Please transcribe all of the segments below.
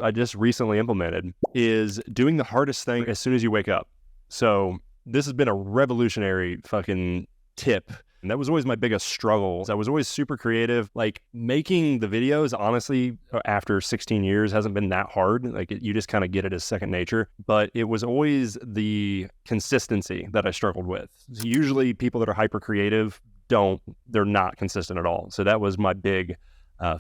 I just recently implemented is doing the hardest thing as soon as you wake up. So this has been a revolutionary fucking tip. And that was always my biggest struggle. I was always super creative. Like making the videos, honestly, after 16 years hasn't been that hard. Like you just kind of get it as second nature. But it was always the consistency that I struggled with. Usually people that are hyper creative they're not consistent at all. So that was my big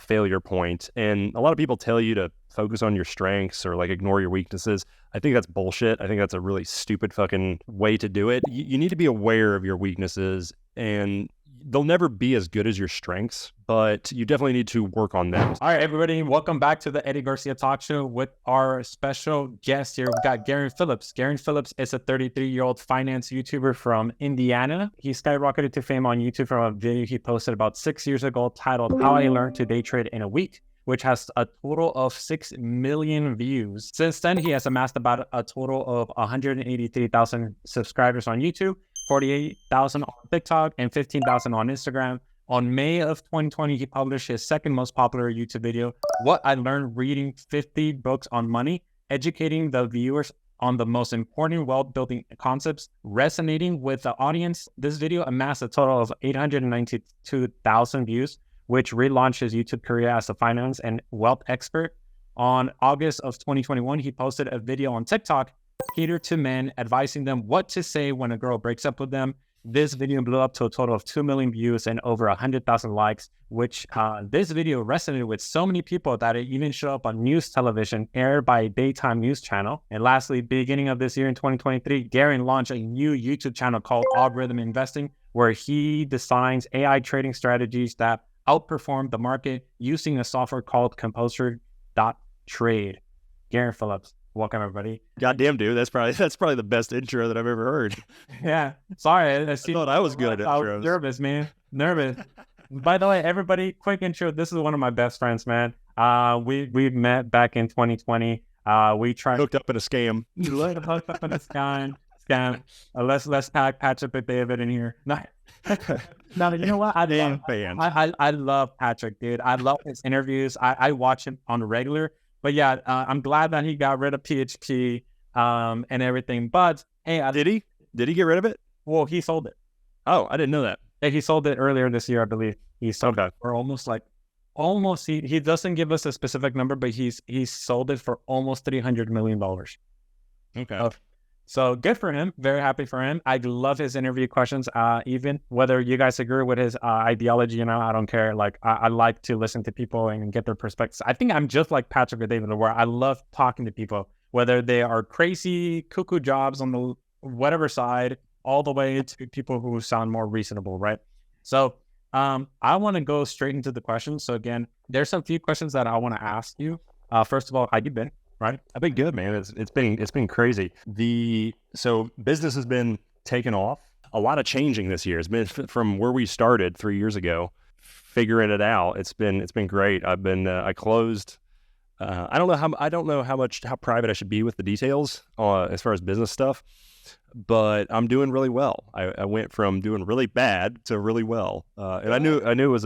failure point. And a lot of people tell you to focus on your strengths or like ignore your weaknesses. I think that's bullshit. I think that's a really stupid fucking way to do it. You need to be aware of your weaknesses, and they'll never be as good as your strengths, but you definitely need to work on them. All right, everybody, welcome back to the Eddy Garcia Talk Show with our special guest here. We've got Garen Phillips. Garen Phillips is a 33-year-old finance YouTuber from Indiana. He skyrocketed to fame on YouTube from a video he posted about 6 years ago titled How I Learned to Day Trade in a Week, which has a total of 6 million views. Since then, he has amassed about a total of 183,000 subscribers on YouTube, 48,000 on TikTok, and 15,000 on Instagram. On May of 2020, he published his second most popular YouTube video, What I Learned Reading 50 Books on Money, educating the viewers on the most important wealth building concepts, resonating with the audience. This video amassed a total of 892,000 views, which relaunched his YouTube career as a finance and wealth expert. On August of 2021, he posted a video on TikTok catered to men, advising them what to say when a girl breaks up with them. This video blew up to a total of 2 million views and over 100,000 likes, which this video resonated with so many people that it even showed up on news television aired by a daytime news channel. And lastly, beginning of this year in 2023, Garen launched a new YouTube channel called Algorithm Investing, where he designs AI trading strategies that outperform the market using a software called Composer.trade. Garen Phillips. Welcome, everybody. Goddamn, dude, that's probably the best intro that I've ever heard. Yeah, sorry. I thought I was good at intros. Nervous, man. Nervous. By the way, everybody, quick intro. This is one of my best friends, man. We met back in 2020. We tried hooked up in a scam. Hooked up in a scam. Let's patch up with David in here. No, you know what? I love Patrick, dude. I love his interviews. I watch him on the regular. But yeah, I'm glad that he got rid of PHP and everything. But hey, did he get rid of it? Well, he sold it. Oh, I didn't know that. Yeah, he sold it earlier this year, I believe. He sold it for almost. He doesn't give us a specific number, but he's sold it for almost $300 million. Okay. So good for him. Very happy for him. I love his interview questions. Even whether you guys agree with his ideology, I don't care. Like I like to listen to people and get their perspectives. I think I'm just like Patrick or David, where I love talking to people, whether they are crazy cuckoo jobs on the whatever side, all the way to people who sound more reasonable, right? So I want to go straight into the questions. So again, there's some few questions that I want to ask you. First of all, how you been? Right, I've been good, man. It's been crazy. So business has been taking off. A lot of changing this year. It's been from where we started 3 years ago, figuring it out. It's been great. I closed. I don't know how private I should be with the details as far as business stuff, but I'm doing really well. I went from doing really bad to really well, and I knew it was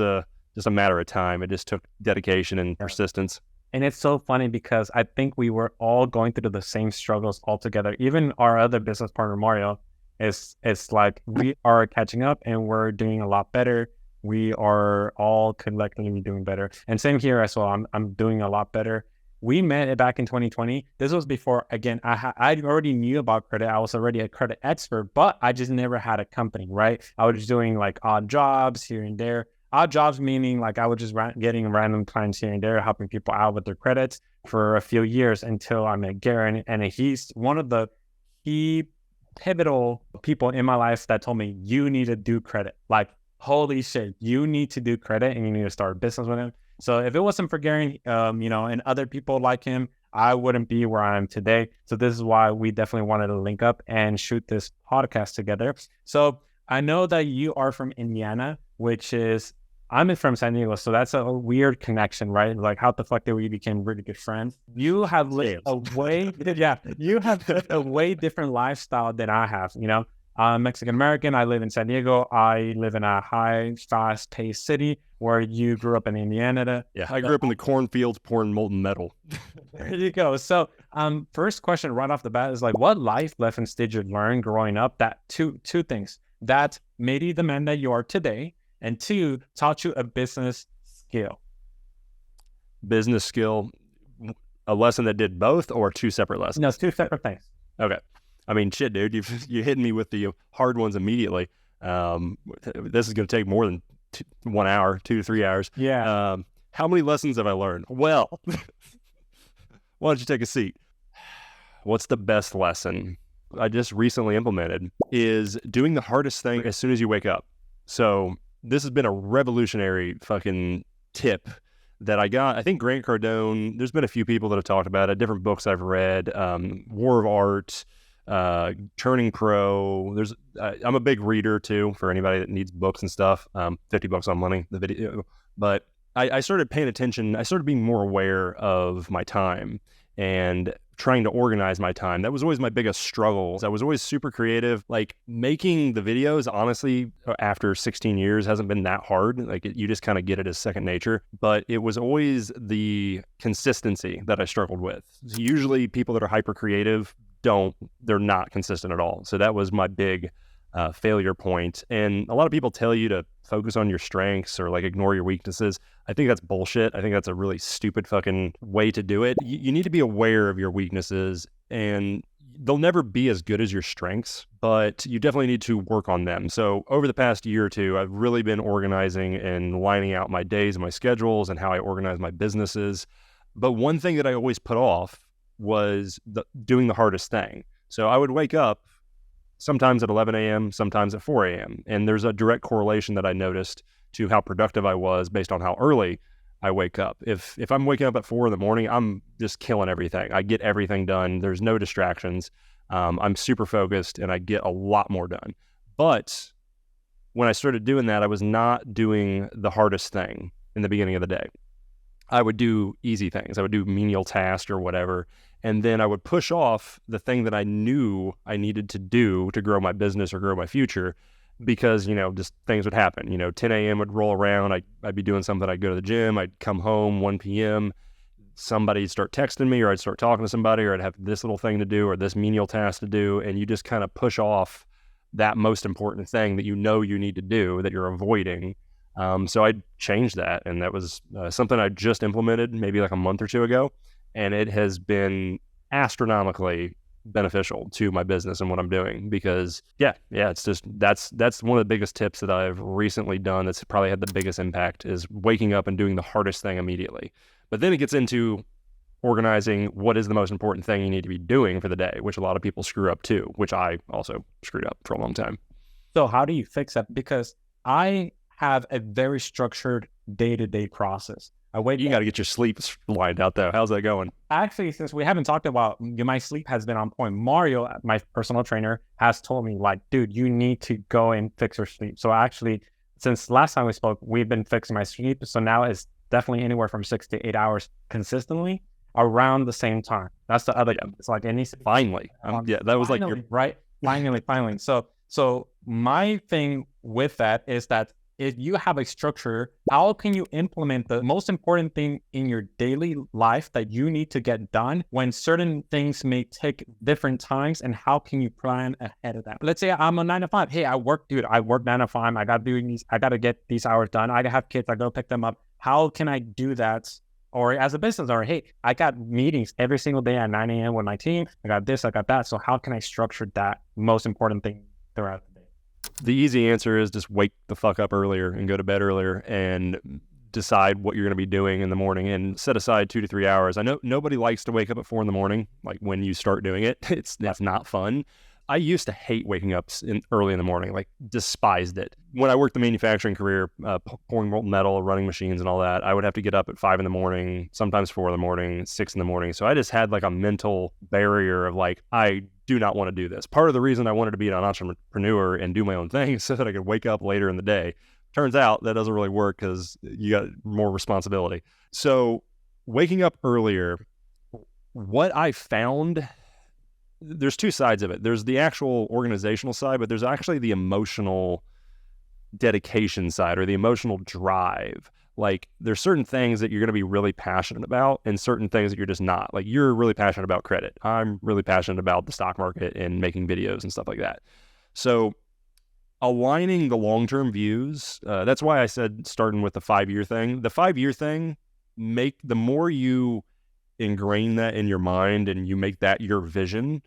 just a matter of time. It just took dedication and persistence. And it's so funny because I think we were all going through the same struggles all together. Even our other business partner, Mario, it's like we are catching up and we're doing a lot better. We are all collectively doing better. And same here as well. I'm doing a lot better. We met back in 2020. This was before, again, I already knew about credit. I was already a credit expert, but I just never had a company, right? I was just doing like odd jobs here and there. Odd jobs meaning like I was just getting random clients here and there, helping people out with their credits for a few years until I met Garen. And he's one of the key pivotal people in my life that told me, you need to do credit. Like, holy shit, you need to do credit and you need to start a business with him. So if it wasn't for Garen, and other people like him, I wouldn't be where I am today. So this is why we definitely wanted to link up and shoot this podcast together. So I know that you are from Indiana, which is, I'm from San Diego, so that's a weird connection, right? Like, how the fuck did we become really good friends? You have lived a way different lifestyle than I have. I'm Mexican American. I live in San Diego. I live in a high, fast-paced city where you grew up in Indiana. Yeah, I grew up in the cornfields pouring molten metal. There you go. So, first question right off the bat is like, what life lessons did you learn growing up? That two things that made you the man that you are today, and two, taught you a business skill. Business skill, a lesson that did both, or two separate lessons? No, it's two separate things. Okay. I mean, shit, dude, you hitting me with the hard ones immediately. This is going to take more than 1 hour, 2 to 3 hours. Yeah. How many lessons have I learned? Well, why don't you take a seat? What's the best lesson I just recently implemented is doing the hardest thing as soon as you wake up. So this has been a revolutionary fucking tip that I got. I think Grant Cardone, there's been a few people that have talked about it, different books I've read, War of Art, Turning Pro. I'm a big reader too, for anybody that needs books and stuff. 50 bucks on money, the video. But I started paying attention. I started being more aware of my time and trying to organize my time. That was always my biggest struggle. I was always super creative. Like making the videos, honestly, after 16 years hasn't been that hard. Like you just kind of get it as second nature. But it was always the consistency that I struggled with. Usually people that are hyper creative they're not consistent at all. So that was my big failure point. And a lot of people tell you to focus on your strengths or like ignore your weaknesses. I think that's bullshit. I think that's a really stupid fucking way to do it. You need to be aware of your weaknesses, and they'll never be as good as your strengths, but you definitely need to work on them. So over the past year or two, I've really been organizing and lining out my days and my schedules and how I organize my businesses. But one thing that I always put off was doing the hardest thing. So I would wake up sometimes at 11 a.m., sometimes at 4 a.m. And there's a direct correlation that I noticed to how productive I was based on how early I wake up. If I'm waking up at 4 in the morning, I'm just killing everything. I get everything done. There's no distractions. I'm super focused and I get a lot more done. But when I started doing that, I was not doing the hardest thing in the beginning of the day. I would do easy things. I would do menial tasks or whatever. And then I would push off the thing that I knew I needed to do to grow my business or grow my future because, just things would happen. 10 a.m. would roll around. I'd be doing something. I'd go to the gym. I'd come home 1 p.m. Somebody'd start texting me, or I'd start talking to somebody, or I'd have this little thing to do or this menial task to do. And you just kind of push off that most important thing that you need to do that you're avoiding. So I changed that. And that was something I just implemented maybe like a month or two ago. And it has been astronomically beneficial to my business and what I'm doing because it's just, that's one of the biggest tips that I've recently done. That's probably had the biggest impact is waking up and doing the hardest thing immediately. But then it gets into organizing what is the most important thing you need to be doing for the day, which a lot of people screw up too, which I also screwed up for a long time. So how do you fix that? Because I have a very structured day-to-day process. You got to get your sleep lined out though. How's that going? Actually, since we haven't talked about, my sleep has been on point. Mario, my personal trainer, has told me like, dude, you need to go and fix your sleep. So actually, since last time we spoke, we've been fixing my sleep. So now it's definitely anywhere from 6 to 8 hours consistently around the same time. That's the other. It's like it needs to finally. That was finally, like your right. Finally. So my thing with that is that if you have a structure, how can you implement the most important thing in your daily life that you need to get done when certain things may take different times, and how can you plan ahead of that? Let's say I'm a 9 to 5. Hey, I work 9 to 5. I got to get these hours done. I have kids. I go pick them up. How can I do that? Or as a business owner, hey, I got meetings every single day at 9 a.m. with my team. I got this, I got that. So how can I structure that most important thing throughout the day? The easy answer is just wake the fuck up earlier and go to bed earlier and decide what you're going to be doing in the morning and set aside 2 to 3 hours. I know nobody likes to wake up at 4 in the morning. Like when you start doing it, that's not fun. I used to hate waking up early in the morning, like despised it. When I worked the manufacturing career, pouring molten metal, running machines and all that, I would have to get up at 5 in the morning, sometimes 4 in the morning, 6 in the morning. So I just had like a mental barrier of like, I do not want to do this. Part of the reason I wanted to be an entrepreneur and do my own thing is so that I could wake up later in the day. Turns out that doesn't really work because you got more responsibility. So waking up earlier, what I found there's two sides of it. There's the actual organizational side, but there's actually the emotional dedication side or the emotional drive. Like there's certain things that you're going to be really passionate about and certain things that you're just not. Like you're really passionate about credit. I'm really passionate about the stock market and making videos and stuff like that. So aligning the long-term views, that's why I said starting with the 5-year thing. The 5-year thing, the more you ingrain that in your mind and you make that your vision,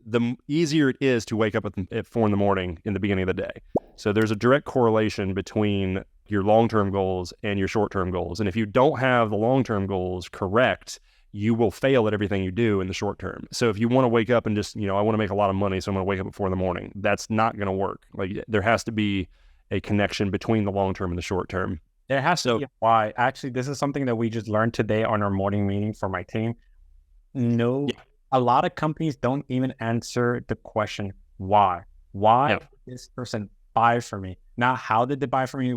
the easier it is to wake up at 4 a.m. in the beginning of the day. So there's a direct correlation between your long-term goals and your short-term goals. And if you don't have the long-term goals correct, you will fail at everything you do in the short term. So if you want to wake up and just, I want to make a lot of money, so I'm going to wake up at 4 a.m, that's not going to work. Like there has to be a connection between the long-term and the short-term. There has to be a why. Actually, this is something that we just learned today on our morning meeting for my team. A lot of companies don't even answer the question, why? Why did this person buy from me? Not how did they buy from me?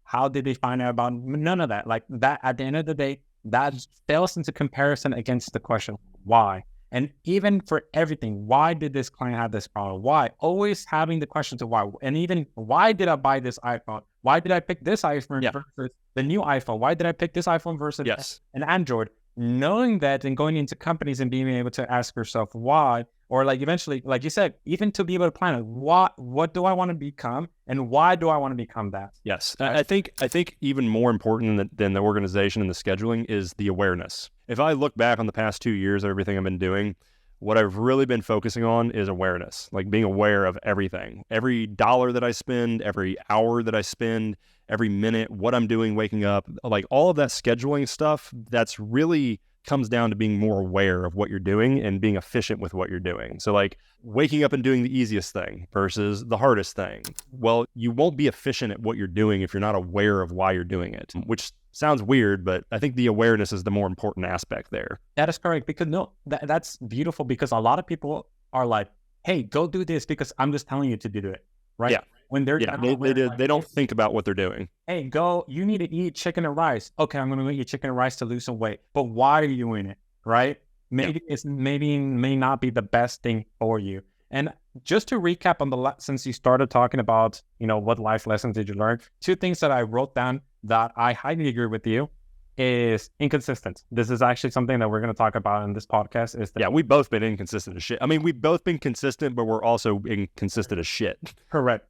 How did they find out about none of that? Like that, at the end of the day, that fails into comparison against the question, why? And even for everything, why did this client have this problem? Why? Always having the question to why. And even, why did I buy this iPhone? Why did I pick this iPhone versus the new iPhone? Why did I pick this iPhone versus an Android? Knowing that and going into companies and being able to ask yourself why, or like eventually, like you said, even to be able to plan it, what do I want to become and why do I want to become that? Yes. I think even more important than the organization and the scheduling is the awareness. If I look back on the past 2 years of everything I've been doing, what I've really been focusing on is awareness, like being aware of everything. Every dollar that I spend, every hour that I spend, every minute, what I'm doing, waking up, like all of that scheduling stuff, that's really comes down to being more aware of what you're doing and being efficient with what you're doing. So like waking up and doing the easiest thing versus the hardest thing. Well, you won't be efficient at what you're doing if you're not aware of why you're doing it, which sounds weird, but I think the awareness is the more important aspect there. That is correct. Because that's beautiful, because a lot of people are like, hey, go do this because I'm just telling you to do it. Right? Yeah. When they're they don't think about what they're doing. Hey, you need to eat chicken and rice. Okay, I'm going to eat chicken and rice to lose some weight. But why are you doing it? Right? Maybe it may not be the best thing for you. And just to recap on since you started talking about, what life lessons did you learn? 2 things that I wrote down that I highly agree with you is inconsistent. This is actually something that we're going to talk about in this podcast. We've both been inconsistent as shit. I mean, we've both been consistent, but we're also inconsistent as shit. Correct.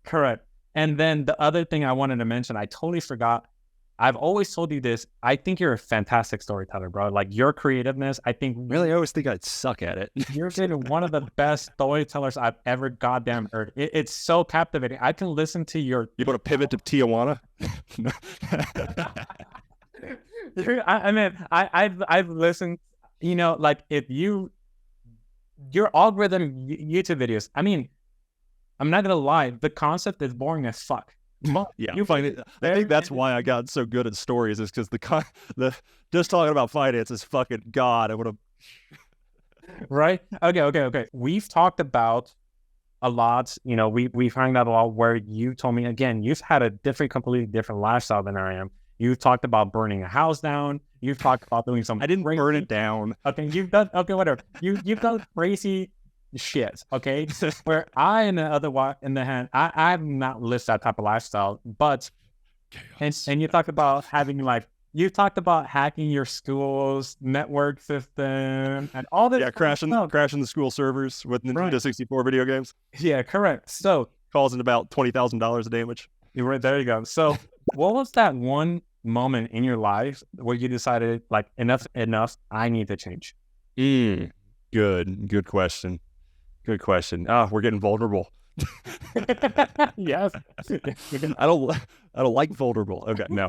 And then the other thing I wanted to mention, I totally forgot. I've always told you this. I think you're a fantastic storyteller, bro. Like your creativeness, I think. Really, I always think I'd suck at it. You're one of the best storytellers I've ever goddamn heard. It's so captivating. I can listen to your. You want to pivot to Tijuana? I've listened, like if your algorithm YouTube videos, I mean, I'm not gonna lie, the concept is boring as fuck. Yeah, you find it. I think that's why I got so good at stories, is because the just talking about finance is fucking God. I would have. Right? Okay. We've talked about a lot. We've hung out a lot where you told me again, you've had a completely different lifestyle than I am. You've talked about burning a house down. You've talked about doing something. I didn't burn it down. Okay, whatever. You've done crazy shit. Okay, where I, in the hand, I've not lived that type of lifestyle. But and you talked about you talked about hacking your school's network system and all this. Yeah, crashing the school servers with Nintendo 64 video games. Yeah, correct. So causing about $20,000 of damage. Right, there you go. So what was that one moment in your life where you decided, like, enough, I need to change? Good question. We're getting vulnerable. Yes. I don't like vulnerable. Okay, no.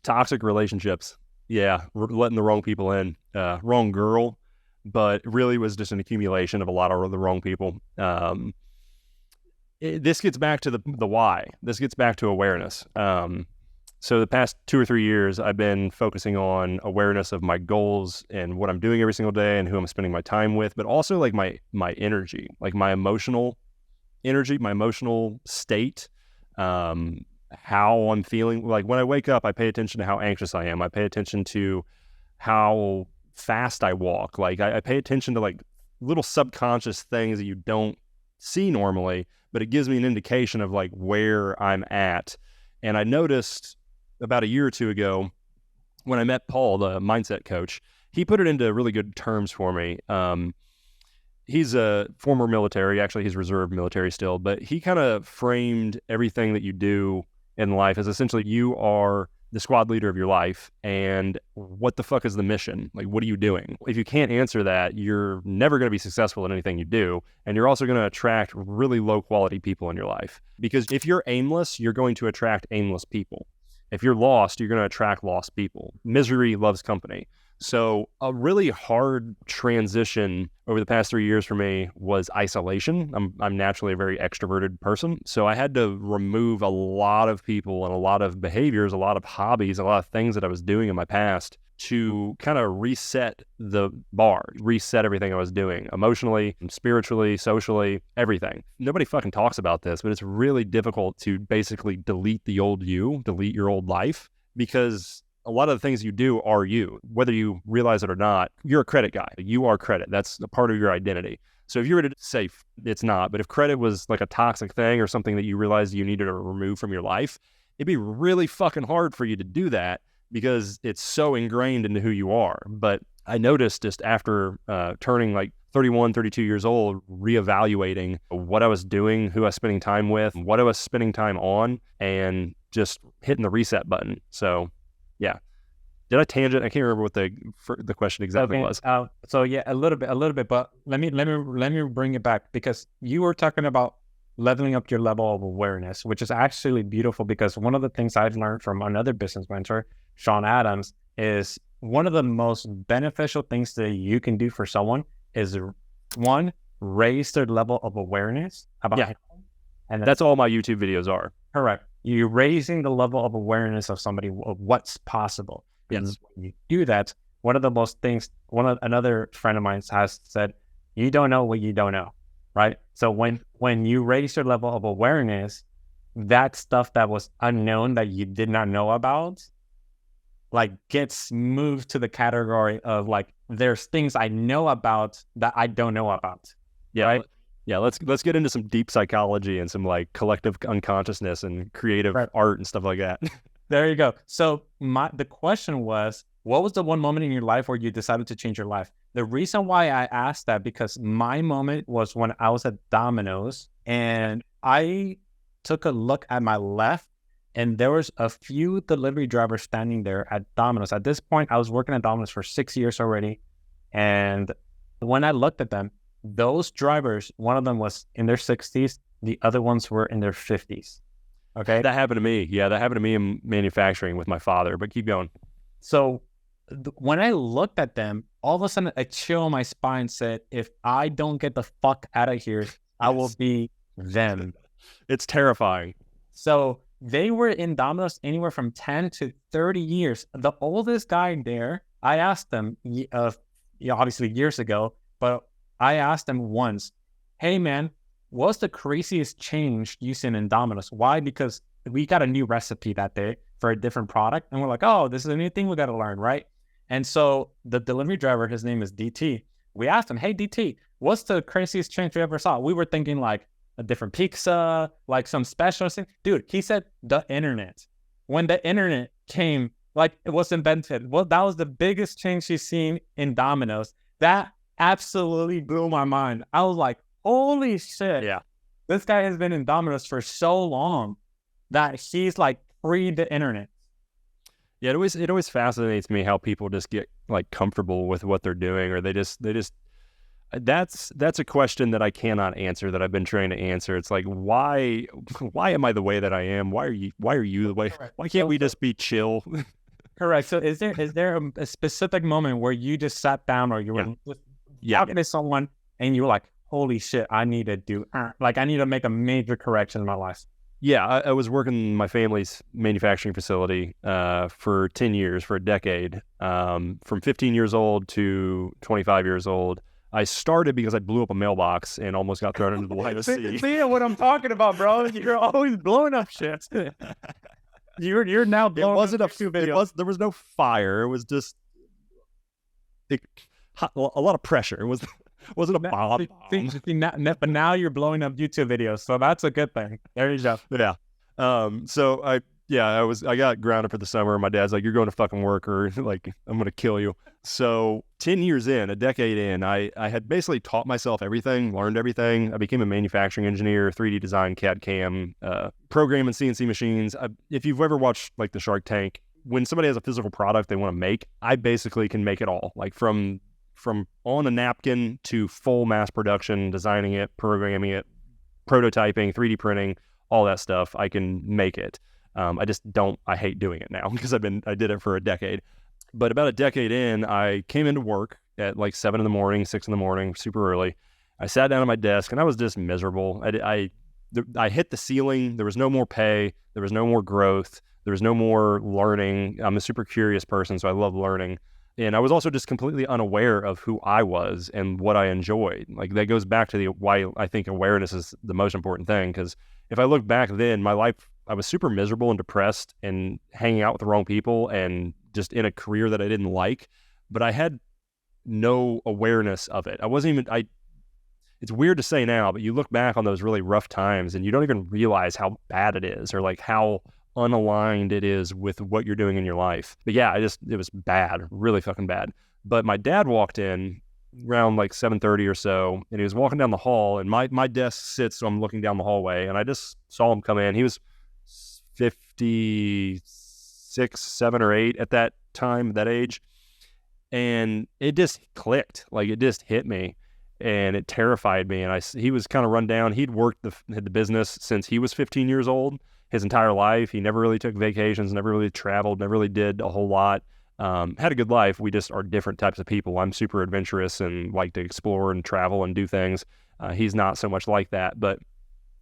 Toxic relationships. Yeah, we're letting the wrong people in. Wrong girl, but it really was just an accumulation of a lot of the wrong people. This gets back to the why. This gets back to awareness. So the past 2 or 3 years, I've been focusing on awareness of my goals and what I'm doing every single day and who I'm spending my time with, but also like my energy, like my emotional energy, my emotional state, how I'm feeling. Like when I wake up, I pay attention to how anxious I am. I pay attention to how fast I walk. Like I pay attention to like little subconscious things that you don't see normally, but it gives me an indication of like where I'm at. And I noticed about a year or two ago when I met Paul, the mindset coach, he put it into really good terms for me. He's a former military, actually he's reserve military still, but he kind of framed everything that you do in life as essentially you are the squad leader of your life, and what the fuck is the mission? Like, what are you doing? If you can't answer that, you're never going to be successful in anything you do, and you're also going to attract really low quality people in your life. Because if you're aimless, you're going to attract aimless people. If you're lost, you're going to attract lost people. Misery loves company. So a really hard transition over the past 3 years for me was isolation. I'm naturally a very extroverted person. So I had to remove a lot of people and a lot of behaviors, a lot of hobbies, a lot of things that I was doing in my past to kind of reset the bar, reset everything I was doing emotionally, spiritually, socially, everything. Nobody fucking talks about this, but it's really difficult to basically delete the old you, delete your old life, because a lot of the things you do are you. Whether you realize it or not, you're a credit guy. You are credit. That's a part of your identity. So if you were to say it's not, but if credit was like a toxic thing or something that you realized you needed to remove from your life, it'd be really fucking hard for you to do that because it's so ingrained into who you are. But I noticed just after turning like 31, 32 years old, reevaluating what I was doing, who I was spending time with, what I was spending time on, and just hitting the reset button. So yeah. Did I tangent? I can't remember what the question exactly was. So yeah, a little bit, but let me bring it back, because you were talking about leveling up your level of awareness, which is actually beautiful, because one of the things I've learned from another business mentor, Sean Adams, is one of the most beneficial things that you can do for someone is, one, raise their level of awareness about him. And that's all my YouTube videos are. Correct. You're raising the level of awareness of somebody of what's possible. Because when you do that, another friend of mine has said, you don't know what you don't know, right? So when you raise your level of awareness, that stuff that was unknown that you did not know about, like, gets moved to the category of like, there's things I know about that I don't know about. Yeah. Right? Yeah, let's get into some deep psychology and some like collective unconsciousness and creative art and stuff like that. There you go. So the question was, what was the one moment in your life where you decided to change your life? The reason why I asked that, because my moment was when I was at Domino's and I took a look at my left, and there was a few delivery drivers standing there at Domino's. At this point, I was working at Domino's for 6 years already. And when I looked at them, those drivers, one of them was in their 60s, the other ones were in their 50s. Okay. That happened to me. Yeah, that happened to me in manufacturing with my father, but keep going. So when I looked at them, all of a sudden a chill on my spine said, if I don't get the fuck out of here, I will be them. It's terrifying. So they were in Domino's anywhere from 10 to 30 years. The oldest guy there, I asked them, obviously years ago, but I asked him once, hey man, what's the craziest change you've seen in Domino's? Why? Because we got a new recipe that day for a different product. And we're like, oh, this is a new thing we got to learn, right? And so the delivery driver, his name is DT. We asked him, hey, DT, what's the craziest change you ever saw? We were thinking like a different pizza, like some special thing. Dude, he said the internet. When the internet came, like it was invented. Well, that was the biggest change he's seen in Domino's. That absolutely blew my mind. I was like, holy shit. Yeah. This guy has been in Domino's for so long that he's like pre the internet. Yeah, it always fascinates me how people just get like comfortable with what they're doing, or they just that's a question that I cannot answer, that I've been trying to answer. It's like, why am I the way that I am? Why are you the way? Why can't we just be chill? Correct. So is there a specific moment where you just sat down, or you were talking to someone and you were like, holy shit, I need to make a major correction in my life? Yeah, I was working in my family's manufacturing facility for 10 years, for a decade, from 15 years old to 25 years old. I started because I blew up a mailbox and almost got thrown into the line of sea. See what I'm talking about, bro? You're always blowing up shit. You're now blowing It wasn't up two videos. There was no fire. It was just a lot of pressure. It was Wasn't a bomb. But now you're blowing up YouTube videos, so that's a good thing. There you go. Yeah. So I got grounded for the summer. My dad's like, you're going to fucking work or like, I'm going to kill you. So 10 years in, a decade in, I had basically taught myself everything, learned everything. I became a manufacturing engineer, 3D design, CAD CAM, programming CNC machines. If you've ever watched like the Shark Tank, when somebody has a physical product they want to make, I basically can make it all, like from on a napkin to full mass production, designing it, programming it, prototyping, 3D printing, all that stuff. I can make it. I hate doing it now because I did it for a decade. But about a decade in, I came into work at like 7 in the morning, 6 in the morning, super early. I sat down at my desk and I was just miserable. I hit the ceiling. There was no more pay. There was no more growth. There was no more learning. I'm a super curious person, so I love learning. And I was also just completely unaware of who I was and what I enjoyed. Like that goes back to why I think awareness is the most important thing. Because if I look back then, my life, I was super miserable and depressed and hanging out with the wrong people and just in a career that I didn't like. But I had no awareness of it. I wasn't even, it's weird to say now, but you look back on those really rough times and you don't even realize how bad it is or like how unaligned it is with what you're doing in your life. But yeah, it was bad, really fucking bad. But my dad walked in around like 7:30 or so, and he was walking down the hall, and my desk sits, so I'm looking down the hallway, and I just saw him come in. He was 56, 7 or 8 at that time, that age. And it just clicked, like it just hit me, and it terrified me. And he was kind of run down. He'd worked the business since he was 15 years old. His entire life. He never really took vacations, never really traveled, never really did a whole lot. Had a good life. We just are different types of people. I'm super adventurous and like to explore and travel and do things. He's not so much like that, but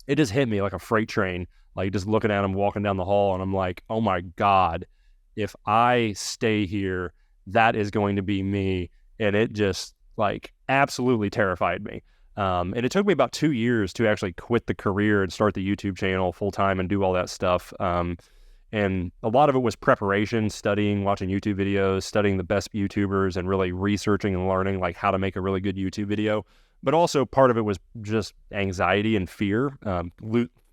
it just hit me like a freight train, like just looking at him walking down the hall. And I'm like, oh my God, if I stay here, that is going to be me. And it just like absolutely terrified me. And it took me about 2 years to actually quit the career and start the YouTube channel full time and do all that stuff. And a lot of it was preparation, studying, watching YouTube videos, studying the best YouTubers and really researching and learning like how to make a really good YouTube video. But also part of it was just anxiety and fear.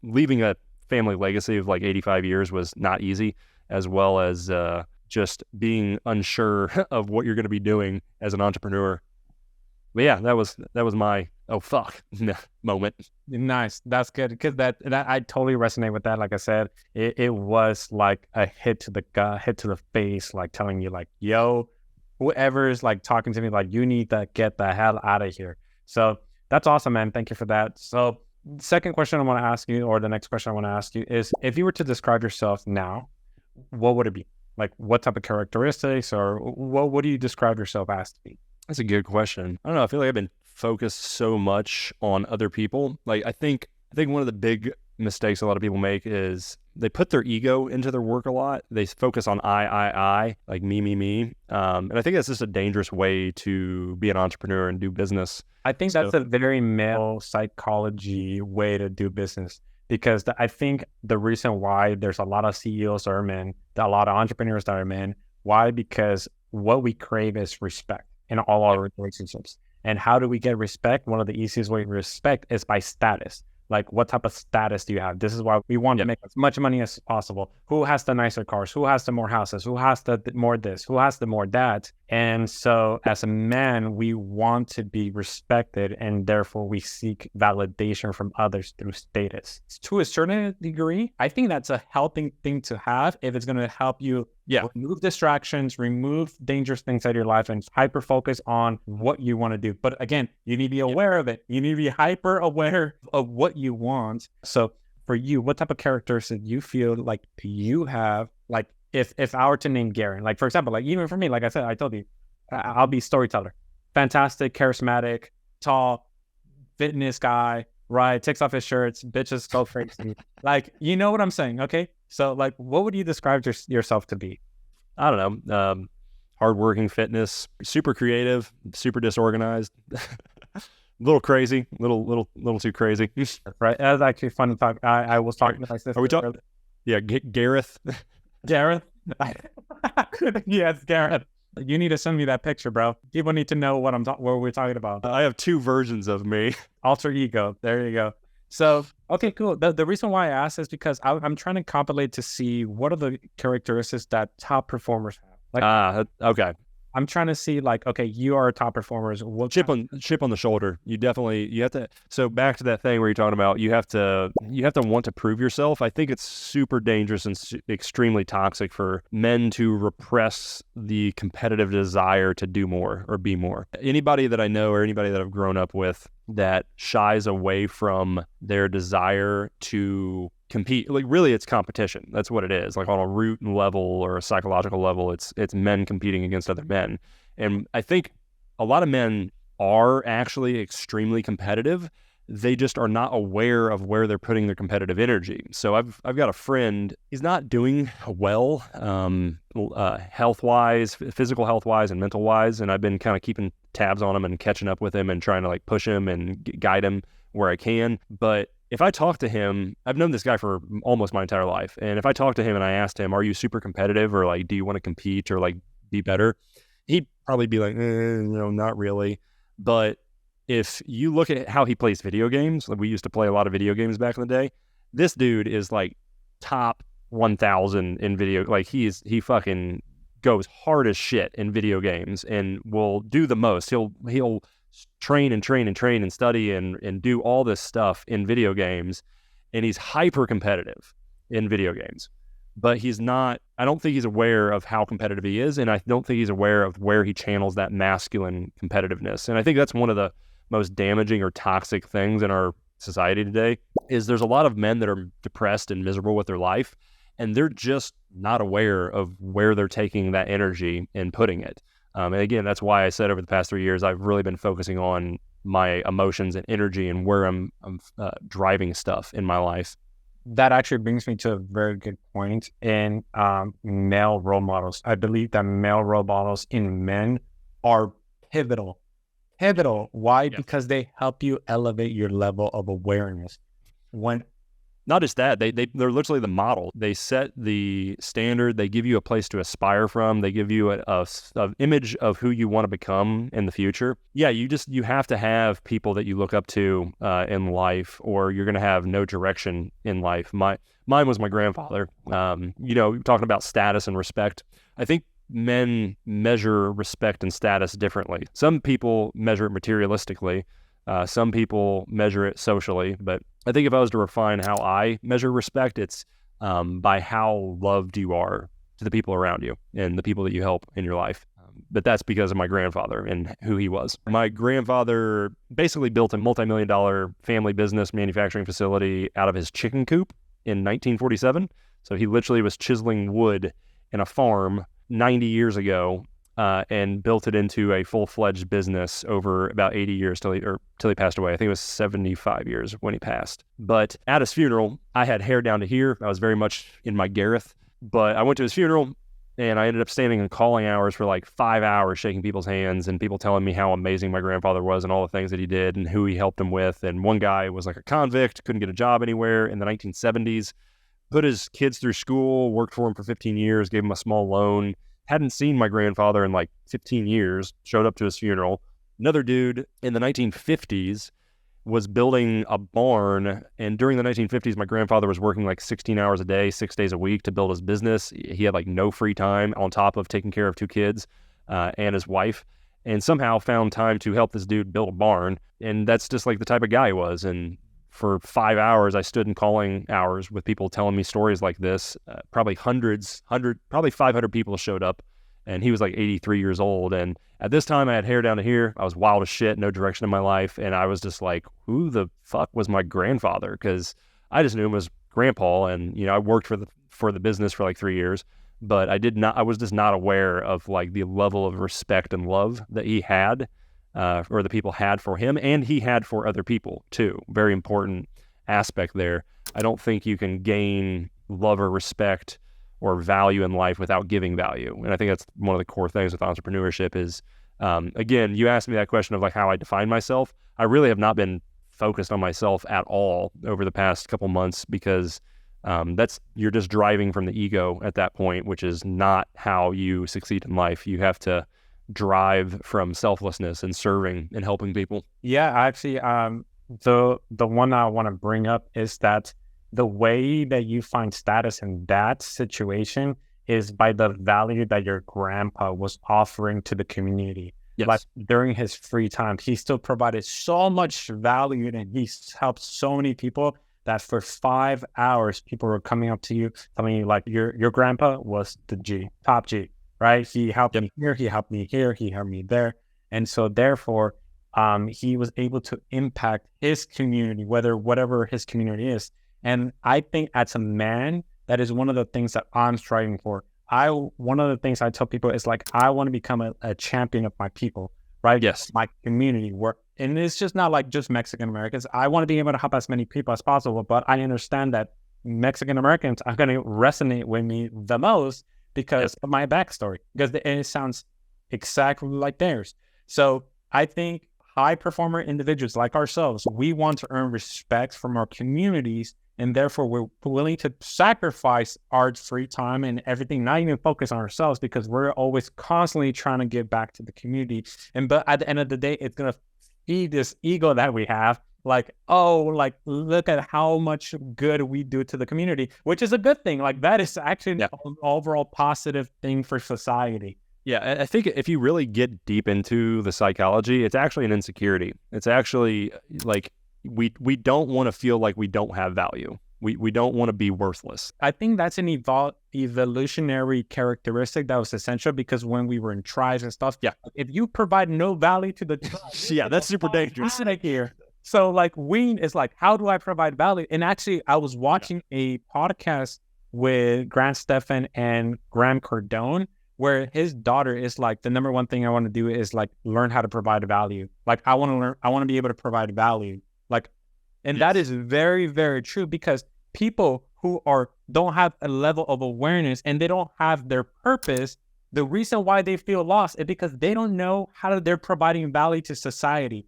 Leaving a family legacy of like 85 years was not easy, as well as just being unsure of what you're going to be doing as an entrepreneur. But yeah, that was my oh fuck moment. Nice, that's good, because that I totally resonate with that. Like I said, it was like a hit to the gut, hit to the face, like telling you like, yo, whoever's like talking to me, like you need to get the hell out of here. So that's awesome, man. Thank you for that. So second question I want to ask you, or the next question I want to ask you is, if you were to describe yourself now, what would it be? Like what type of characteristics, or what do you describe yourself as to be? That's a good question. I don't know. I feel like I've been focused so much on other people. Like I think one of the big mistakes a lot of people make is they put their ego into their work a lot. They focus on I, like me. And I think that's just a dangerous way to be an entrepreneur and do business. I think that's a very male psychology way to do business, because I think the reason why there's a lot of CEOs that are men, a lot of entrepreneurs that are men, why? Because what we crave is respect in all our relationships. And how do we get respect? One of the easiest ways to respect is by status. Like, what type of status do you have? This is why we want to make as much money as possible. Who has the nicer cars? Who has the more houses? Who has the more this? Who has the more that? And so as a man, we want to be respected, and therefore we seek validation from others through status. To a certain degree, I think that's a healthy thing to have if it's going to help you remove distractions, remove dangerous things out of your life, and hyper focus on what you want to do. But again, you need to be aware of it. You need to be hyper aware of what you want. So for you, what type of characters do you feel like you have? Like if I were to name Garen, like for example, like even for me, like I said, I told you, I'll be storyteller, fantastic, charismatic, tall, fitness guy, right? Takes off his shirts, bitches go crazy. Like, you know what I'm saying? Okay. So like, what would you describe yourself to be? I don't know. Hardworking, fitness, super creative, super disorganized, a little crazy, little too crazy. Right. That's actually fun to talk. I was talking to my sister. Are we talking? Yeah. Gareth. Gareth. Yes, Gareth. You need to send me that picture, bro. People need to know what we're talking about. I have two versions of me. Alter ego. There you go. So, okay, cool. The reason why I asked is because I'm trying to compilate to see what are the characteristics that top performers have. Okay. I'm trying to see like, okay, you are a top performers. Chip on the shoulder. You have to. So back to that thing where you're talking about, you have to want to prove yourself. I think it's super dangerous and extremely toxic for men to repress the competitive desire to do more or be more. Anybody that I know or anybody that I've grown up with that shies away from their desire to compete, like really it's competition. That's what it is. Like on a root level or a psychological level, it's men competing against other men. And I think a lot of men are actually extremely competitive. They just are not aware of where they're putting their competitive energy. So I've got a friend, he's not doing well health-wise, physical health-wise and mental-wise, and I've been kind of keeping tabs on him and catching up with him and trying to like push him and guide him where I can. But if I talk to him, I've known this guy for almost my entire life. And if I talk to him and I asked him, are you super competitive or like, do you want to compete or like be better? He'd probably be like, not really. But if you look at how he plays video games, like we used to play a lot of video games back in the day, this dude is like top 1,000 in video. Like he fucking goes hard as shit in video games and will do the most. He'll train and study and do all this stuff in video games, and he's hyper competitive in video games. But I don't think he's aware of how competitive he is, and I don't think he's aware of where he channels that masculine competitiveness. And I think that's one of the most damaging or toxic things in our society today is there's a lot of men that are depressed and miserable with their life, and they're just not aware of where they're taking that energy and putting it. And again, that's why I said over the past 3 years, I've really been focusing on my emotions and energy and where I'm driving stuff in my life. That actually brings me to a very good point in male role models. I believe that male role models in men are pivotal. Why? Yeah. Because they help you elevate your level of awareness. Not just that, they're literally the model. They set the standard. They give you a place to aspire from. They give you a image of who you want to become in the future. Yeah, you have to have people that you look up to in life, or you're going to have no direction in life. Mine was my grandfather. Talking about status and respect. I think men measure respect and status differently. Some people measure it materialistically. Some people measure it socially, but I think if I was to refine how I measure respect, it's by how loved you are to the people around you and the people that you help in your life. But that's because of my grandfather and who he was. My grandfather basically built a multi-million-dollar family business manufacturing facility out of his chicken coop in 1947. So he literally was chiseling wood in a farm 90 years ago and built it into a full-fledged business over about 80 years till he passed away. I think it was 75 years when he passed. But at his funeral, I had hair down to here. I was very much in my Gareth. But I went to his funeral, and I ended up standing in calling hours for like 5 hours, shaking people's hands and people telling me how amazing my grandfather was and all the things that he did and who he helped him with. And one guy was like a convict, couldn't get a job anywhere in the 1970s, put his kids through school, worked for him for 15 years, gave him a small loan. Hadn't seen my grandfather in like 15 years, showed up to his funeral. Another dude in the 1950s was building a barn. And during the 1950s, my grandfather was working like 16 hours a day, 6 days a week to build his business. He had like no free time on top of taking care of 2 kids and his wife, and somehow found time to help this dude build a barn. And that's just like the type of guy he was. And for 5 hours, I stood in calling hours with people telling me stories like this. Probably 500 people showed up, and he was like 83 years old. And at this time, I had hair down to here. I was wild as shit, no direction in my life. And I was just like, who the fuck was my grandfather? Because I just knew him as Grandpa. And, I worked for the business for like 3 years, but I was just not aware of like the level of respect and love that he had. Or the people had for him, and he had for other people too. Very important aspect there. I don't think you can gain love or respect or value in life without giving value. And I think that's one of the core things with entrepreneurship is, again, you asked me that question of like how I define myself. I really have not been focused on myself at all over the past couple months because You're just driving from the ego at that point, which is not how you succeed in life. You have to drive from selflessness and serving and helping people. Yeah, actually, the one I want to bring up is that the way that you find status in that situation is by the value that your grandpa was offering to the community. Yes. Like during his free time, he still provided so much value and he's helped so many people that for 5 hours, people were coming up to you, telling you like your grandpa was the top G, right? He helped me here, he helped me here, he helped me there. And so therefore, he was able to impact his community, whatever his community is. And I think as a man, that is one of the things that I'm striving for. One of the things I tell people is like, I want to become a champion of my people, right? Yes. My community and it's just not like just Mexican Americans. I want to be able to help as many people as possible, but I understand that Mexican Americans are going to resonate with me the most because of my backstory, because it sounds exactly like theirs. So I think high performer individuals like ourselves, we want to earn respect from our communities, and therefore we're willing to sacrifice our free time and everything, not even focus on ourselves, because we're always constantly trying to give back to the community. But at the end of the day, it's going to feed this ego that we have, like, oh, like, look at how much good we do to the community, which is a good thing. Like that is actually an overall positive thing for society. Yeah, I think if you really get deep into the psychology, it's actually an insecurity. It's actually like we don't want to feel like we don't have value. We don't want to be worthless. I think that's an evolutionary characteristic that was essential, because when we were in tribes and stuff, if you provide no value to the tribe, that's super dangerous. Out of here. So like Ween is like, how do I provide value? And actually, I was watching a podcast with Grant Stephan and Graham Cardone, where his daughter is like, the number one thing I want to do is like learn how to provide value. Like I want to be able to provide value. Like, and that is very, very true, because people who don't have a level of awareness and they don't have their purpose, the reason why they feel lost is because they don't know how they're providing value to society,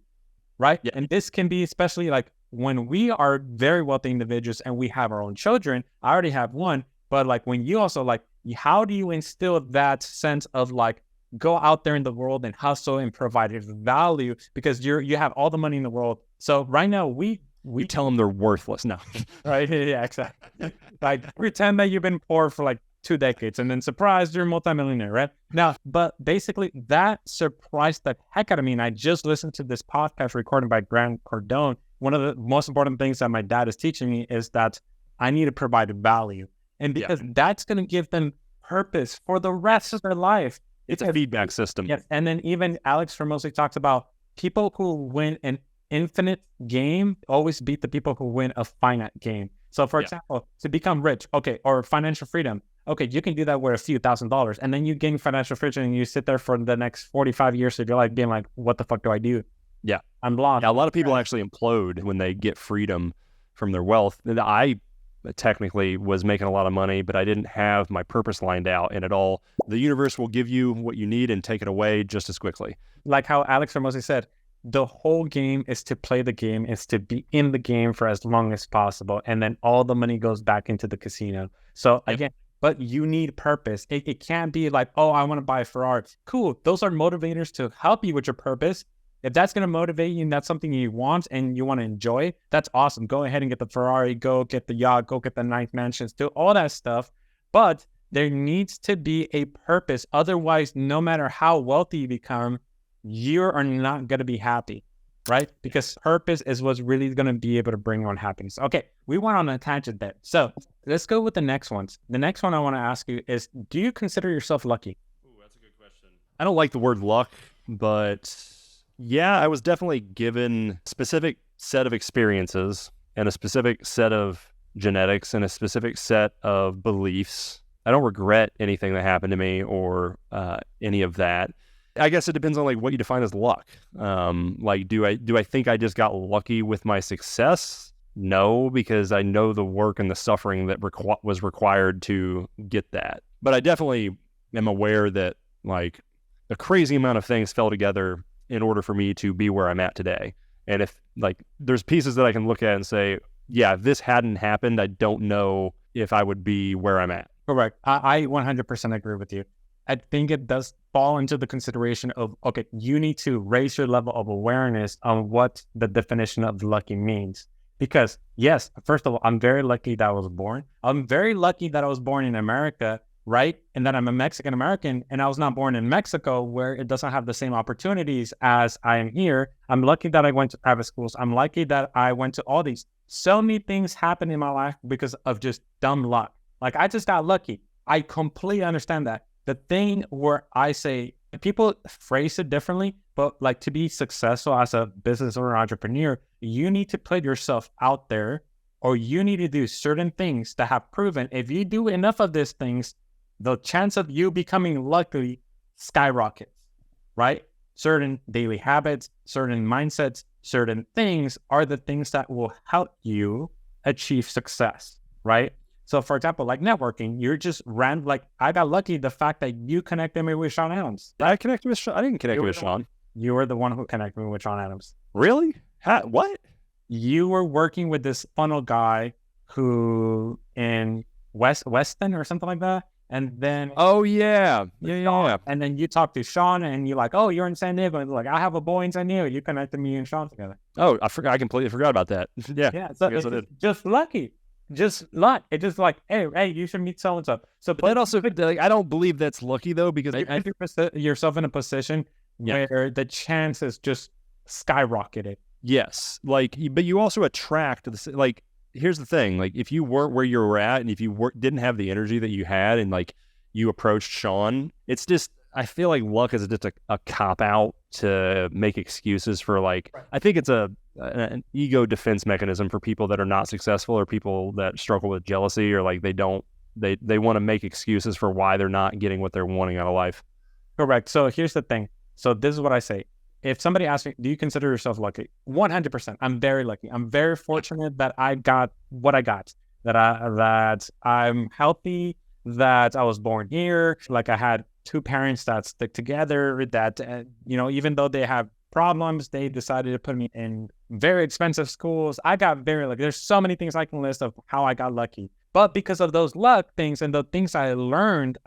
right? Yeah. And this can be especially like when we are very wealthy individuals and we have our own children. I already have one, but like when you also like, how do you instill that sense of like, go out there in the world and hustle and provide value, because you have all the money in the world. So right now we tell them they're worthless. No. Right. Yeah, exactly. Like pretend that you've been poor for like 2 decades and then surprise, you're a multimillionaire, right? Now, but basically that surprised the heck out of me. And I just listened to this podcast recorded by Grant Cardone. One of the most important things that my dad is teaching me is that I need to provide value. And because that's going to give them purpose for the rest of their life. It's a feedback system. Yes. And then even Alex Formosi talks about people who win an infinite game always beat the people who win a finite game. So for example, to become rich, or financial freedom, you can do that with a few $1,000s, and then you gain financial freedom and you sit there for the next 45 years of your life being like, what the fuck do I do? Yeah. I'm lost. Yeah, a lot of people actually implode when they get freedom from their wealth. I technically was making a lot of money, but I didn't have my purpose lined out. And the universe will give you what you need and take it away just as quickly. Like how Alex Formosi said, the whole game is to play the game, is to be in the game for as long as possible. And then all the money goes back into the casino. So again, but you need purpose. It can't be like, oh, I want to buy a Ferrari. Cool. Those are motivators to help you with your purpose. If that's going to motivate you and that's something you want and you want to enjoy, that's awesome. Go ahead and get the Ferrari, go get the yacht, go get the nice mansions, do all that stuff. But there needs to be a purpose. Otherwise, no matter how wealthy you become, you are not going to be happy, right? Because purpose is what's really going to be able to bring on happiness. Okay, we went on a tangent there. So let's go with the next ones. The next one I want to ask you is, do you consider yourself lucky? Ooh, that's a good question. I don't like the word luck, but yeah, I was definitely given a specific set of experiences and a specific set of genetics and a specific set of beliefs. I don't regret anything that happened to me or any of that. I guess it depends on like what you define as luck. Like, do I think I just got lucky with my success? No, because I know the work and the suffering that was required to get that. But I definitely am aware that like a crazy amount of things fell together in order for me to be where I'm at today. And if like there's pieces that I can look at and say, yeah, if this hadn't happened, I don't know if I would be where I'm at. Correct. I 100% agree with you. I think it does fall into the consideration of, okay, you need to raise your level of awareness on what the definition of lucky means. Because yes, first of all, I'm very lucky that I was born. I'm very lucky that I was born in America, right? And that I'm a Mexican American, and I was not born in Mexico where it doesn't have the same opportunities as I am here. I'm lucky that I went to private schools. I'm lucky that I went to all these. So many things happen in my life because of just dumb luck. Like, I just got lucky. I completely understand that. The thing where I say, people phrase it differently, but like, to be successful as a business or entrepreneur, you need to put yourself out there, or you need to do certain things that have proven if you do enough of these things, the chance of you becoming lucky skyrockets, right? Certain daily habits, certain mindsets, certain things are the things that will help you achieve success, right? So for example, like networking, you're just like, I got lucky the fact that you connected me with Sean Adams. I connected with Sean. I didn't connect with Sean. You were the one who connected me with Sean Adams. Really? What? You were working with this funnel guy who in Weston or something like that. And then, oh yeah. Yeah. And then you talked to Sean and you're like, oh, you're in San Diego. And like, I have a boy in San Diego. You connected me and Sean together. Oh, I completely forgot about that. Yeah. Yeah. So it's just lucky. Just luck. It's just like, hey, you should meet so and so. So, but also, like, I don't believe that's lucky though, because you put yourself in a position where the chances just skyrocketed. Yes, like, but you also attract like. Here's the thing: like, if you weren't where you were at, and if you didn't have the energy that you had, and like you approached Sean, it's just, I feel like luck is just a cop out to make excuses for, like, right. I think it's an ego defense mechanism for people that are not successful, or people that struggle with jealousy, or like they want to make excuses for why they're not getting what they're wanting out of life. Correct. So here's the thing. So this is what I say. If somebody asks me, do you consider yourself lucky? 100%. I'm very lucky. I'm very fortunate that I got what I got, that I'm healthy, that I was born here. Like, I had two parents that stick together, that, even though they have problems, they decided to put me in very expensive schools. I got very lucky. There's so many things I can list of how I got lucky. But because of those luck things and the things I learned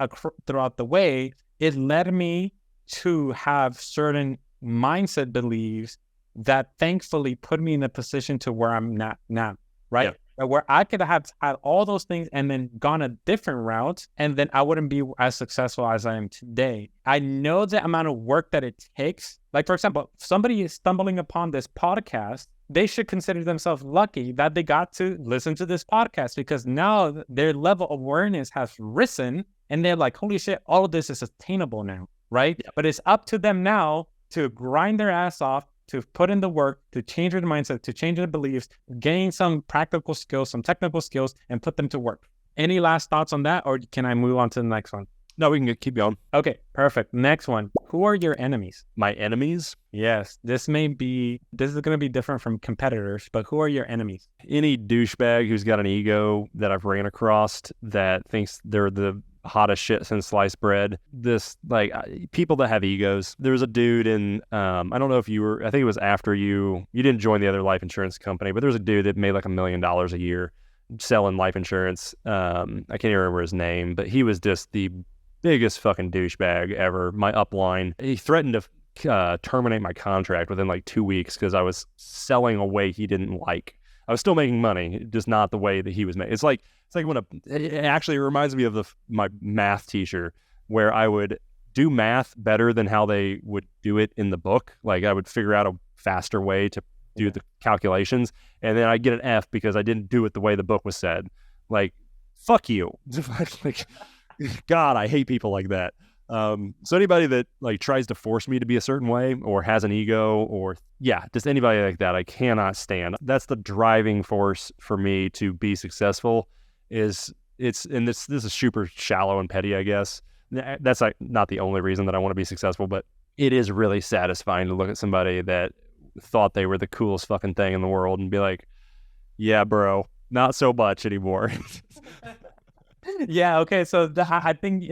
throughout the way, it led me to have certain mindset beliefs that thankfully put me in a position to where I'm not now, right? Yeah. Where I could have had all those things and then gone a different route, and then I wouldn't be as successful as I am today. I know the amount of work that it takes. Like, for example, if somebody is stumbling upon this podcast, they should consider themselves lucky that they got to listen to this podcast, because now their level of awareness has risen and they're like, holy shit, all of this is attainable now, right? Yeah. But it's up to them now to grind their ass off, to put in the work, to change their mindset, to change their beliefs, gain some practical skills, some technical skills, and put them to work. Any last thoughts on that, or can I move on to the next one? No, we can keep going. Okay, perfect. Next one. Who are your enemies? My enemies? Yes. This is going to be different from competitors, but who are your enemies? Any douchebag who's got an ego that I've ran across that thinks they're the hottest shit since sliced bread. People that have egos. There was a dude in, I don't know if I think it was after you didn't join the other life insurance company, but there was a dude that made like $1 million a year selling life insurance. I can't even remember his name, but he was just the biggest fucking douchebag ever. My upline, he threatened to terminate my contract within like 2 weeks because I was selling a way he didn't like. I was still making money, just not the way that he was making. It's like when it actually reminds me of my math teacher, where I would do math better than how they would do it in the book. Like, I would figure out a faster way to do the calculations, and then I get an F because I didn't do it the way the book was said. Like, fuck you. Like, God, I hate people like that. So anybody that like tries to force me to be a certain way, or has an ego, or just anybody like that, I cannot stand. That's the driving force for me to be successful. This is super shallow and petty, I guess. That's like not the only reason that I want to be successful, but it is really satisfying to look at somebody that thought they were the coolest fucking thing in the world and be like, yeah, bro, not so much anymore. Yeah. Okay. So I think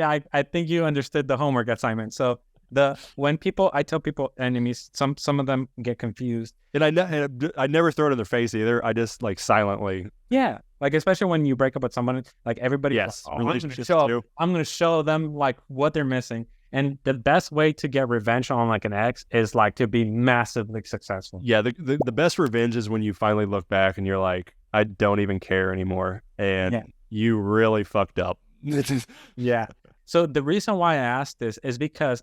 you understood the homework assignment. So I tell people enemies, some of them get confused, and I never throw it in their face either. I just like silently. Yeah. Like, especially when you break up with someone, like everybody, Yes, like, relationships too. I'm going to show them like what they're missing. And the best way to get revenge on like an ex is like to be massively successful. Yeah, the best revenge is when you finally look back and you're like, I don't even care anymore, and you really fucked up. Yeah. So the reason why I asked this is because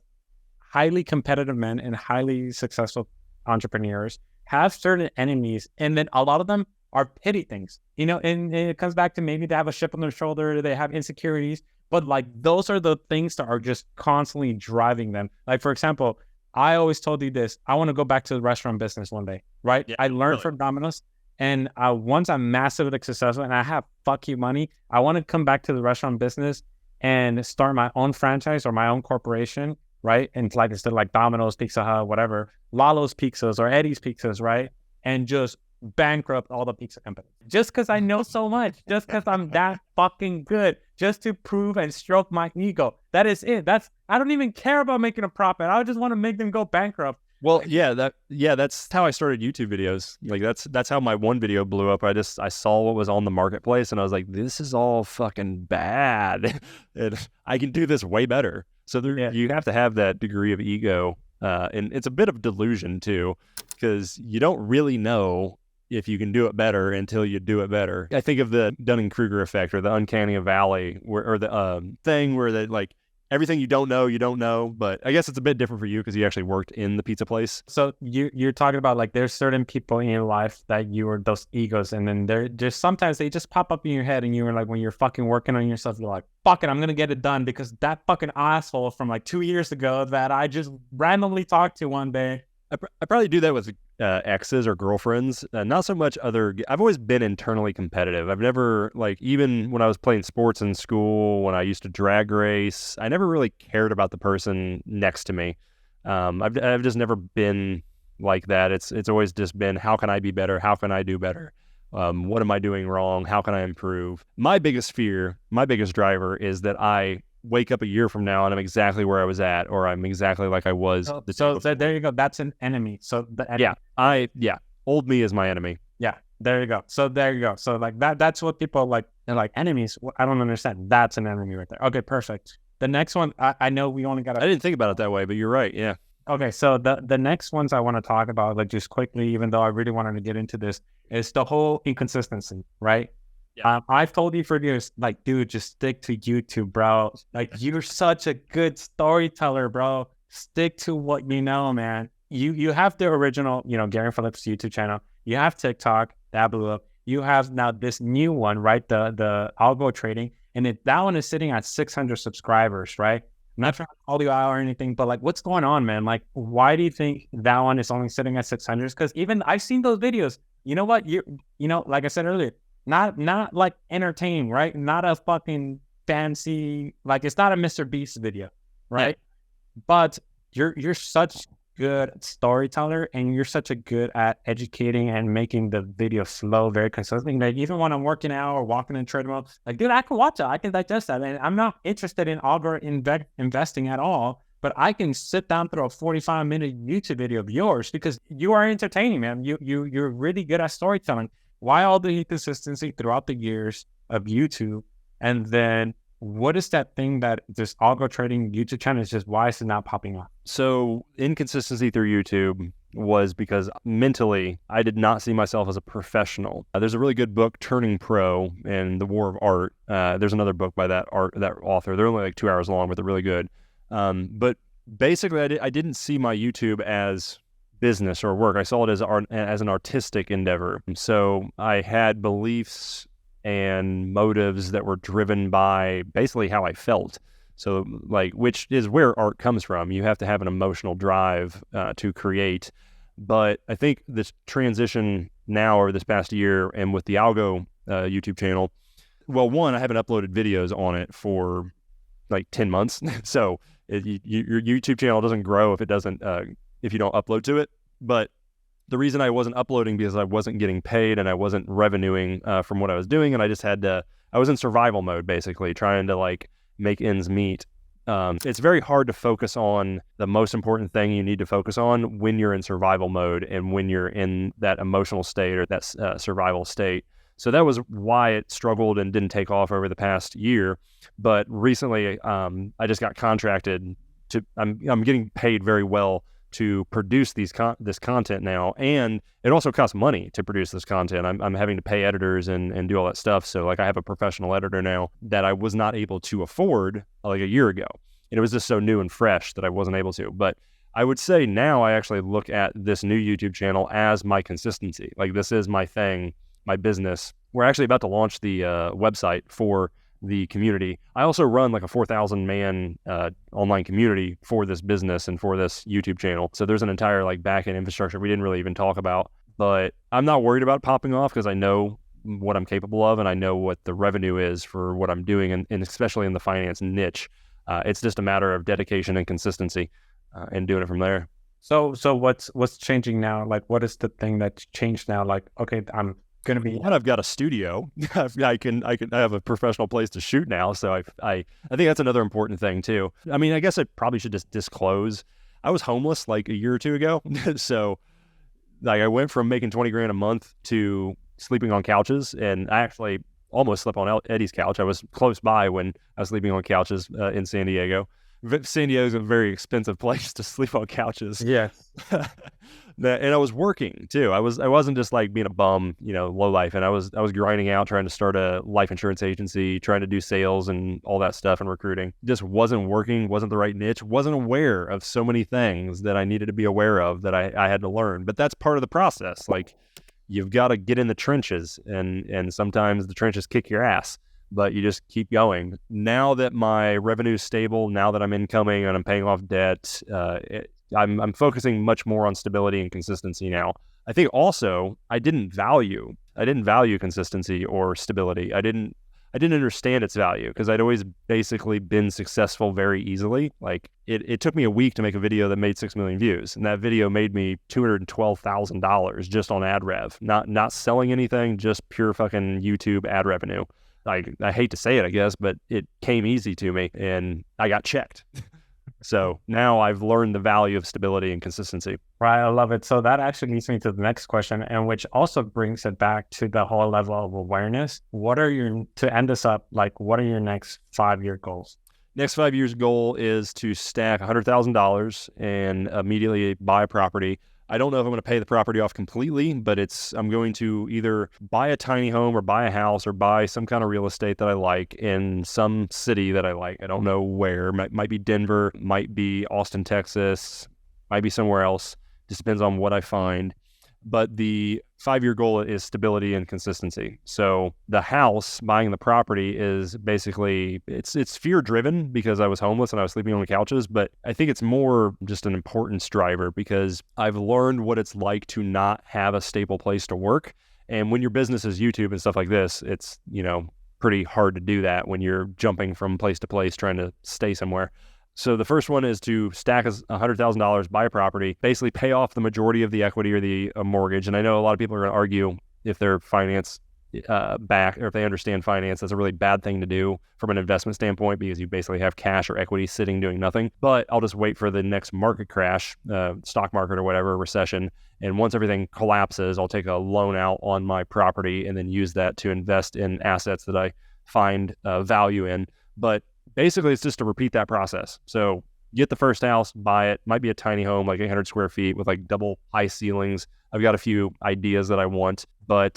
highly competitive men and highly successful entrepreneurs have certain enemies, and then a lot of them are petty things, you know, and it comes back to maybe they have a chip on their shoulder, they have insecurities, but like those are the things that are just constantly driving them. Like, for example, I always told you this, I want to go back to the restaurant business one day, right? Yeah, I learned from Domino's, and once I'm massively successful and I have fuck you money, I want to come back to the restaurant business and start my own franchise or my own corporation, right? And like instead of like Domino's, Pizza Hut, whatever, Lalo's Pizzas or Eddy's Pizzas, right? And just bankrupt all the pizza companies. Just because I know so much, just because I'm that fucking good, just to prove and stroke my ego. That is it. I don't even care about making a profit. I just want to make them go bankrupt. Well, that's how I started YouTube videos. Like that's how my one video blew up. I saw what was on the marketplace and I was like, this is all fucking bad. And I can do this way better. So you have to have that degree of ego. And it's a bit of delusion too, because you don't really know if you can do it better until you do it better. I think of the Dunning-Kruger effect or the uncanny valley or the thing where that like, everything you don't know, but I guess it's a bit different for you because you actually worked in the pizza place. So you're talking about like there's certain people in your life that you are those egos, and then they're just sometimes they just pop up in your head, and you were like when you're fucking working on yourself, you're like, fuck it, I'm gonna get it done because that fucking asshole from like 2 years ago that I just randomly talked to one day. I probably do that with exes or girlfriends. Not so much I've always been internally competitive. I've never, like, even when I was playing sports in school, when I used to drag race, I never really cared about the person next to me. I've just never been like that. It's always just been, how can I be better? How can I do better? What am I doing wrong? How can I improve? My biggest fear, my biggest driver is that I wake up a year from now and I'm exactly where I was at, or I'm exactly like I was. So there you go. That's an enemy. So the enemy. Old me is my enemy. Yeah, there you go. So there you go. So like that's what people like. They're like enemies. I don't understand. That's an enemy right there. Okay, perfect. The next one, I know we only got. I didn't think about it that way, but you're right. Yeah. Okay, so the next ones I want to talk about, like just quickly, even though I really wanted to get into this, is the whole inconsistency, right? Yeah. I've told you for years, like, dude, just stick to YouTube, bro. Like, you're such a good storyteller, bro. Stick to what you know, man. You have the original, Garen Phillips YouTube channel. You have TikTok, that blew up. You have now this new one, right? The algo trading, and that one is sitting at 600 subscribers, right? I'm not trying to call you out or anything, but like, what's going on, man? Like, why do you think that one is only sitting at 600? Because even I've seen those videos. You know what? Like I said earlier, not like entertaining, right? Not a fucking fancy, like it's not a Mr. Beast video, right? Yeah. But you're such good storyteller, and you're such a good at educating and making the video slow, very consistent. Like even when I'm working out or walking in a treadmill, like, dude, I can watch it, I can digest that, and I'm not interested in investing at all. But I can sit down through a 45-minute YouTube video of yours because you are entertaining, man. You're really good at storytelling. Why all the inconsistency throughout the years of YouTube? And then what is that thing that this algo trading YouTube channel is just, why is it not popping up? So inconsistency through YouTube was because mentally, I did not see myself as a professional. There's a really good book, Turning Pro and the War of Art. There's another book by that author. They're only like 2 hours long, but they're really good. But basically, I didn't see my YouTube as business or work. I saw it as an artistic endeavor. So I had beliefs and motives that were driven by basically how I felt. So like, which is where art comes from. You have to have an emotional drive to create. But I think this transition now over this past year and with the Algo YouTube channel, well, one, I haven't uploaded videos on it for like 10 months. So your YouTube channel doesn't grow if it doesn't, if you don't upload to it. But the reason I wasn't uploading because I wasn't getting paid and I wasn't revenuing from what I was doing. And I just I was in survival mode, basically trying to like make ends meet. It's very hard to focus on the most important thing you need to focus on when you're in survival mode and when you're in that emotional state or that survival state. So that was why it struggled and didn't take off over the past year. But recently, I just got contracted to, I'm getting paid very well to produce this content now. And it also costs money to produce this content. I'm having to pay editors and do all that stuff. So like I have a professional editor now that I was not able to afford like a year ago. And it was just so new and fresh that I wasn't able to. But I would say now I actually look at this new YouTube channel as my consistency. Like this is my thing, my business. We're actually about to launch the website for the community. I also run like a 4,000 man online community for this business and for this YouTube channel. So there's an entire like back-end infrastructure we didn't really even talk about, but I'm not worried about popping off because I know what I'm capable of and I know what the revenue is for what I'm doing, and especially in the finance niche. It's just a matter of dedication and consistency and doing it from there. So what's changing now? Like, what is the thing that's changed now? Like, okay, I'm going to be. And I've got a studio. I have a professional place to shoot now. So I think that's another important thing too. I mean, I guess I probably should just disclose. I was homeless like a year or two ago. So like I went from making 20 grand a month to sleeping on couches, and I actually almost slept on Eddy's couch. I was close by when I was sleeping on couches in San Diego. San Diego is a very expensive place to sleep on couches. Yeah. And I was working too. I wasn't just like being a bum, low life. And I was grinding out, trying to start a life insurance agency, trying to do sales and all that stuff and recruiting. Just wasn't working, wasn't the right niche, wasn't aware of so many things that I needed to be aware of that I had to learn. But that's part of the process. Like you've got to get in the trenches, and sometimes the trenches kick your ass, but you just keep going. Now that my revenue is stable, now that I'm incoming and I'm paying off debt, I'm focusing much more on stability and consistency now. I think also I didn't value consistency or stability. I didn't understand its value because I'd always basically been successful very easily. Like it took me a week to make a video that made 6 million views, and that video made me $212,000 just on ad rev, not selling anything, just pure fucking YouTube ad revenue. Like I hate to say it, I guess, but it came easy to me and I got checked. So now I've learned the value of stability and consistency. Right. I love it. So that actually leads me to the next question, and which also brings it back to the whole level of awareness. To end this up, like, what are your next 5-year goals? Next 5 years goal is to stack $100,000 and immediately buy a property. I don't know if I'm going to pay the property off completely, but I'm going to either buy a tiny home or buy a house or buy some kind of real estate that I like in some city that I like. I don't know where. Might be Denver, might be Austin, Texas, might be somewhere else. Just depends on what I find. But the 5-year goal is stability and consistency. So the house, buying the property, is basically, it's fear driven because I was homeless and I was sleeping on the couches, but I think it's more just an importance driver because I've learned what it's like to not have a stable place to work. And when your business is YouTube and stuff like this, it's, pretty hard to do that when you're jumping from place to place trying to stay somewhere. So the first one is to stack $100,000, buy a property, basically pay off the majority of the equity or the mortgage. And I know a lot of people are going to argue if they're finance back or if they understand finance, that's a really bad thing to do from an investment standpoint because you basically have cash or equity sitting doing nothing. But I'll just wait for the next market crash, stock market or whatever, recession. And once everything collapses, I'll take a loan out on my property and then use that to invest in assets that I find value in. But basically, it's just to repeat that process. So get the first house, buy it. Might be a tiny home, like 800 square feet with like double high ceilings. I've got a few ideas that I want, but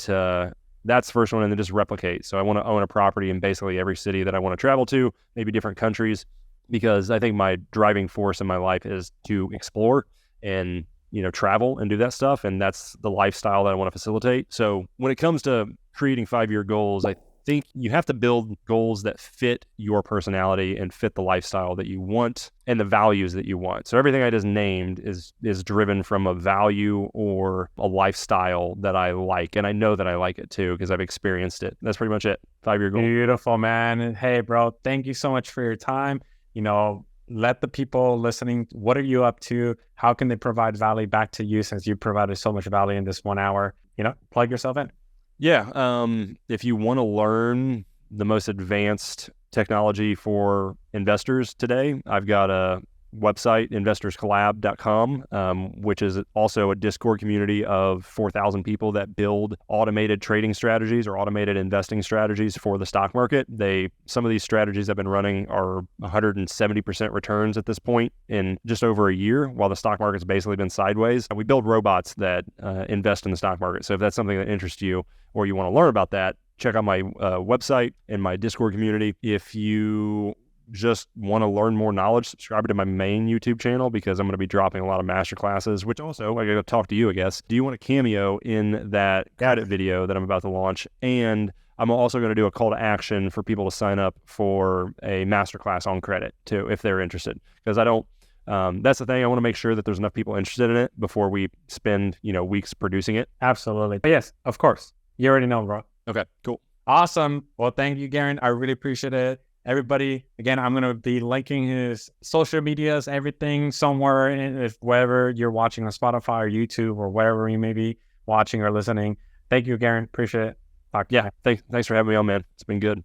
that's the first one, and then just replicate. So I want to own a property in basically every city that I want to travel to, maybe different countries, because I think my driving force in my life is to explore and travel and do that stuff. And that's the lifestyle that I want to facilitate. So when it comes to creating 5-year goals, I think you have to build goals that fit your personality and fit the lifestyle that you want and the values that you want. So everything I just named is driven from a value or a lifestyle that I like. And I know that I like it too, because I've experienced it. That's pretty much it. 5-year goal. Beautiful, man. Hey, bro, thank you so much for your time. Let the people listening, what are you up to? How can they provide value back to you since you provided so much value in this 1 hour? Plug yourself in. Yeah. If you want to learn the most advanced technology for investors today, I've got a website, investorscollab.com, which is also a Discord community of 4,000 people that build automated trading strategies or automated investing strategies for the stock market. Some of these strategies I've been running are 170% returns at this point in just over a year, while the stock market's basically been sideways. We build robots that invest in the stock market. So if that's something that interests you or you want to learn about that, check out my website and my Discord community. If you just want to learn more knowledge, subscribe to my main YouTube channel, because I'm going to be dropping a lot of master classes, which also I got to talk to you, I guess. Do you want a cameo in that edit video that I'm about to launch? And I'm also going to do a call to action for people to sign up for a masterclass on credit too, if they're interested, because that's the thing. I want to make sure that there's enough people interested in it before we spend, weeks producing it. Absolutely. But yes, of course. You already know, bro. Okay, cool. Awesome. Well, thank you, Garen. I really appreciate it. Everybody, again, I'm going to be linking his social medias, everything somewhere, if wherever you're watching on Spotify or YouTube or wherever you may be watching or listening. Thank you, Garen. Appreciate it. Thanks for having me on, man. It's been good.